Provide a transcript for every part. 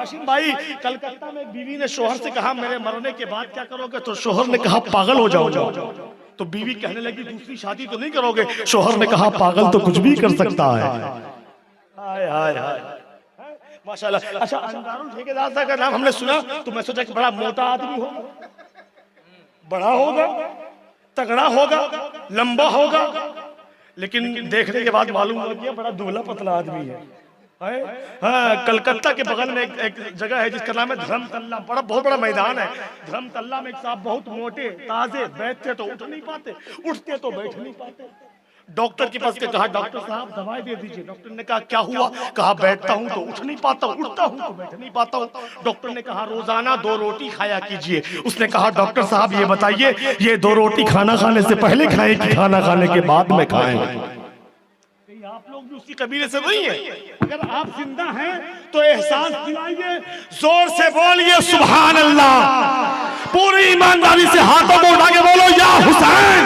हाशिम भाई, कलकत्ता में बीवी ने शोहर से कहा मेरे मरने के बाद क्या करोगे? तो शोहर ने कहा पागल हो जाओगे। तो बीवी कहने लगी दूसरी शादी तो नहीं करोगे? शोहर ने कहा पागल तो कुछ भी कर सकता है। हाय हाय हाय माशाल्लाह। अच्छा, अंसारुल ठेकेदार साहब का नाम हमने सुना तो मैं सोचा कि बड़ा मोटा आदमी होगा, बड़ा होगा, तगड़ा होगा, लंबा होगा, लेकिन देखने के बाद मालूम हुआ कि बड़ा दुबला पतला आदमी है। हाँ, कलकत्ता के बगल में एक जगह है जिसका नाम है धर्मतल्ला। बहुत बड़ा मैदान है। धर्मतल्ला में एक साहब बहुत मोटे ताजे, बैठते तो उठ नहीं पाते, उठते तो बैठ नहीं पाते। डॉक्टर के पास कहा डॉक्टर साहब दवाई दे दीजिए। डॉक्टर ने कहा क्या हुआ? कहा बैठता हूँ तो उठ नहीं पाता, उठता हूँ तो बैठ नहीं पाता हूँ। डॉक्टर ने कहा रोजाना 2 रोटी खाया कीजिए। उसने कहा डॉक्टर साहब ये बताइए ये 2 रोटी खाना खाने से पहले खाएं कि खाना खाने के बाद में खाएं? आप लोग भी उसी कबीले से नहीं है? अगर आप जिंदा हैं तो एहसास दिलाइए, जोर से बोलिए सुभान अल्लाह। पूरी ईमानदारी से हाथों को उठा के बोलो या हुसैन,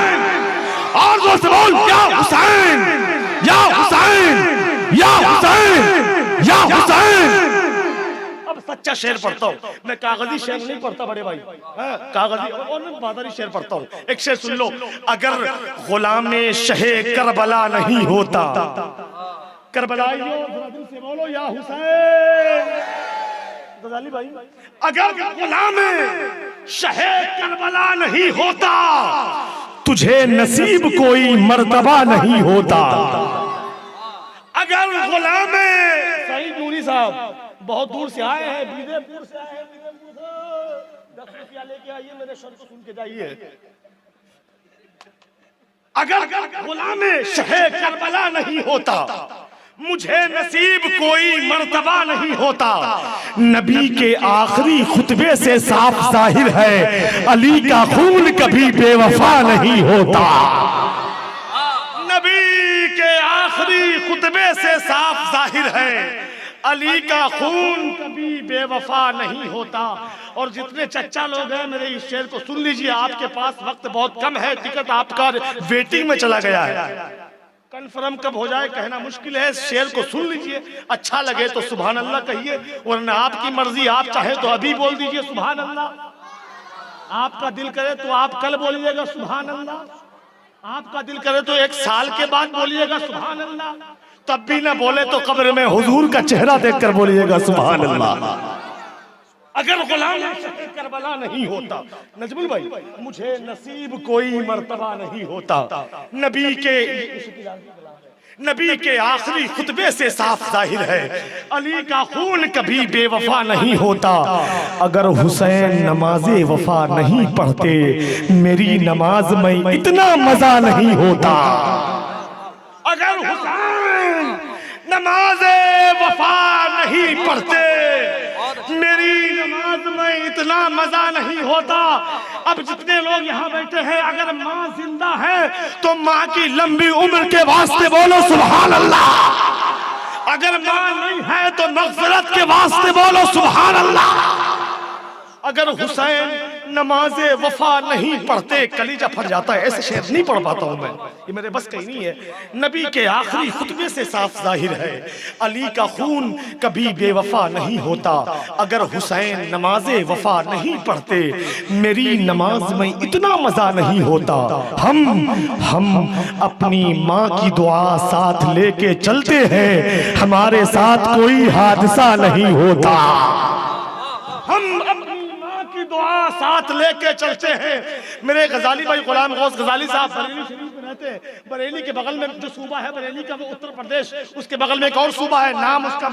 और जोर से बोल या हुसैन, या हुसैन, या हुसैन, या हुसैन। अब सच्चा शेर पढ़ता हूँ मैं, कागजी शेर नहीं पढ़ता बड़े भाई, कागजी और मैं बादरी शेर पढ़ता हूँ। एक शेर सुन लो। अगर गुलामे शहे करबला नहीं होता, करबलाइयों दिल से बोलो या हुसैन। गजाली भाई, अगर गुलामे शहे करबला नहीं होता, तुझे नसीब कोई मर्तबा नहीं होता। अगर गुलामे सईद नूरी साहब बहुत दूर से आए हैं, विजयपुर से आए हैं, विजयपुर से 10 रुपया लेके आइए, मेरे शर को सुन के जाइए। अगर गुलामे शहे करबला नहीं होता, मुझे नसीब कोई मर्तबा नहीं होता। नबी के आखिरी खुतबे से साफ जाहिर है, अली का खून कभी बेवफा नहीं होता। नबी के आखिरी खुतबे से साफ जाहिर है, अली का खून कभी बेवफा नहीं होता। और जितने चच्चा लोग हैं मेरे इस शेर को सुन लीजिए। आपके पास वक्त बहुत कम है, टिकट आपका वेटिंग में चला गया है, कंफर्म कब हो जाए कहना मुश्किल है। शेर को सुन लीजिए, अच्छा लगे तो सुभान अल्लाह कहिए, वरना आपकी मर्जी। आप चाहे तो अभी बोल दीजिए सुभान अल्लाह, आपका दिल करे तो आप कल बोलिएगा सुभान अल्लाह, आपका दिल करे तो 1 साल के बाद बोलिएगा सुभान अल्लाह, तब भी ना बोले तो कब्र में हुजूर का चेहरा देखकर बोलिएगा सुभान अल्लाह। अगर गुलाम करबला नहीं होता, नजमुल भाई, मुझे नसीब कोई मर्तबा नहीं होता। नबी के आखिरी खुतबे से साफ जाहिर है, अली का खून कभी बेवफा नहीं होता। अगर हुसैन नमाज़े वफा नहीं पढ़ते, मेरी नमाज में इतना मजा नहीं होता। अगर हुसैन नमाज़े वफा नहीं पढ़ते, मेरी नमाज में इतना मजा नहीं होता। अब जितने लोग यहाँ बैठे हैं, अगर माँ जिंदा है तो माँ की लंबी उम्र के वास्ते बोलो सुभान अल्लाह। अगर माँ नहीं है तो मग़फ़िरत के वास्ते बोलो सुभान अल्लाह। अगर हुसैन नमाज़े वफा नहीं पढ़ते, कलीजा फट जाता है। ऐसे शेर नहीं पढ़ पाता हूँ मैं, ये मेरे बस कहीं नहीं है। नबी के आखिरी खुतबे से साफ जाहिर है, अली का खून कभी बेवफा नहीं होता। अगर हुसैन नमाज़े वफा नहीं पढ़ते, मेरी नमाज में इतना मजा नहीं होता। हम अपनी माँ की दुआ साथ लेके चलते हैं, हमारे साथ कोई हादसा नहीं होता। हम दुआ साथ लेके चलते हैं। मेरे गजाली भाई गुलाम गौस गजाली साहब बरेली शरीफ में रहते हैं। बरेली के बगल में जो सूबा है बरेली का, वो उत्तर प्रदेश, उसके बगल में एक और सूबा है, नाम उसका